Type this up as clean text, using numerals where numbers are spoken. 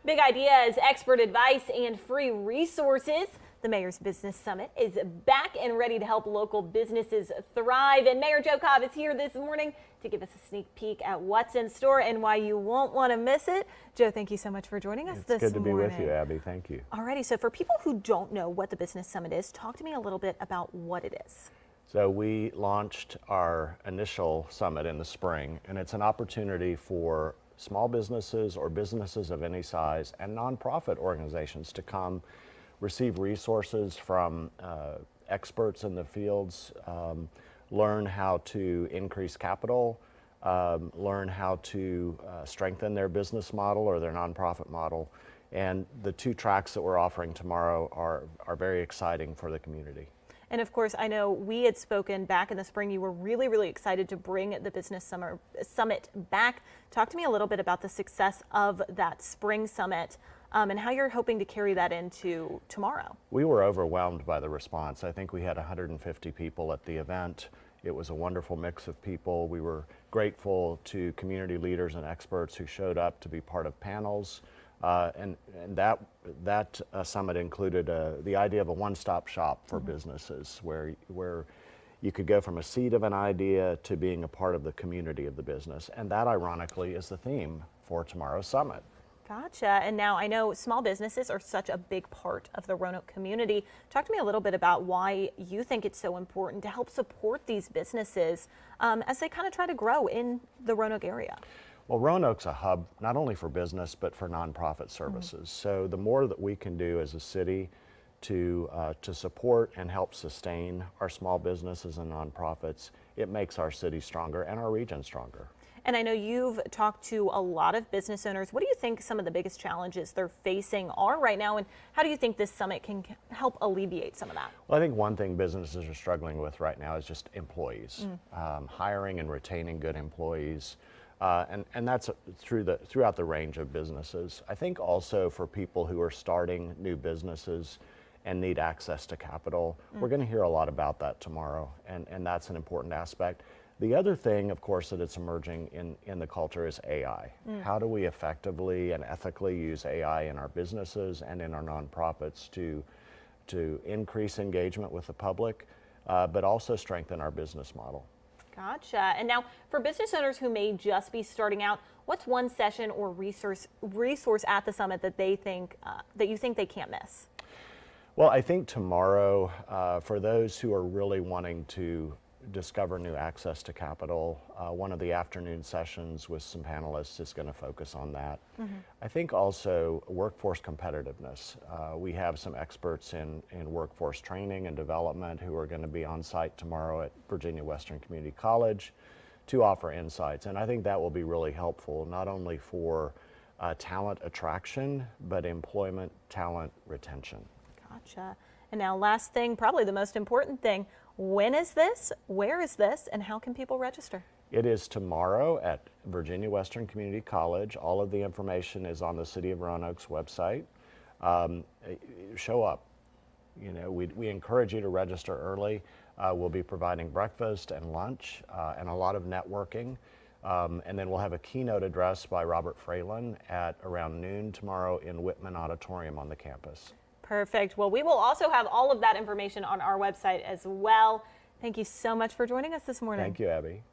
Big ideas, expert advice, and free resources. The Mayor's Business Summit is back and ready to help local businesses thrive. And Mayor Joe Cobb is here this morning to give us a sneak peek at what's in store and why you won't want to miss it. Joe, thank you so much for joining us this morning. It's good to be with you, Abby. Thank you. Alrighty, so for people who don't know what the Business Summit is, talk to me a little bit about what it is. So we launched our initial summit in the spring, and it's an opportunity for small businesses or businesses of any size and nonprofit organizations to come receive resources from experts in the fields, learn how to increase capital, learn how to strengthen their business model or their nonprofit model. And the two tracks that we're offering tomorrow are very exciting for the community. And of course, I know we had spoken back in the spring. You were really excited to bring the Business Summit back. Talk to me a little bit about the success of that spring summit and how you're hoping to carry that into tomorrow. We were overwhelmed by the response. I think we had 150 people at the event. It was a wonderful mix of people. We were grateful to community leaders and experts who showed up to be part of panels. And that summit included the idea of a one-stop shop for businesses where you could go from a seed of an idea to being a part of the community of the business. And that, ironically, is the theme for tomorrow's summit. Gotcha. And now I know small businesses are such a big part of the Roanoke community. Talk to me a little bit about why you think it's so important to help support these businesses as they kind of try to grow in the Roanoke area. Well, Roanoke's a hub not only for business but for nonprofit services. So the more that we can do as a city to support and help sustain our small businesses and nonprofits, it makes our city stronger and our region stronger. And I know you've talked to a lot of business owners. What do you think some of the biggest challenges they're facing are right now, and how do you think this summit can help alleviate some of that? Well, I think one thing businesses are struggling with right now is just employees, hiring and retaining good employees. And that's throughout the range of businesses. I think also for people who are starting new businesses and need access to capital, we're going to hear a lot about that tomorrow, and that's an important aspect. The other thing, of course, that it's emerging in the culture is AI. How do we effectively and ethically use AI in our businesses and in our nonprofits to increase engagement with the public, but also strengthen our business model? Gotcha. And now for business owners who may just be starting out, what's one session or resource at the summit that they think that you think they can't miss? Well, I think tomorrow, for those who are really wanting to discover new access to capital, one of the afternoon sessions with some panelists is going to focus on that. I think also workforce competitiveness. We have some experts in workforce training and development who are going to be on site tomorrow at Virginia Western Community College to offer insights. And I think that will be really helpful, not only for talent attraction, but employment talent retention. Gotcha. And now last thing, probably the most important thing, when is this, where is this, and how can people register? It is tomorrow at Virginia Western Community College. All of the information is on the City of Roanoke's website. Show up. You know, we encourage you to register early. We'll be providing breakfast and lunch and a lot of networking. And then we'll have a keynote address by Robert Fralin at around noon tomorrow in Whitman Auditorium on the campus. Perfect. Well, we will also have all of that information on our website as well. Thank you so much for joining us this morning. Thank you, Abby.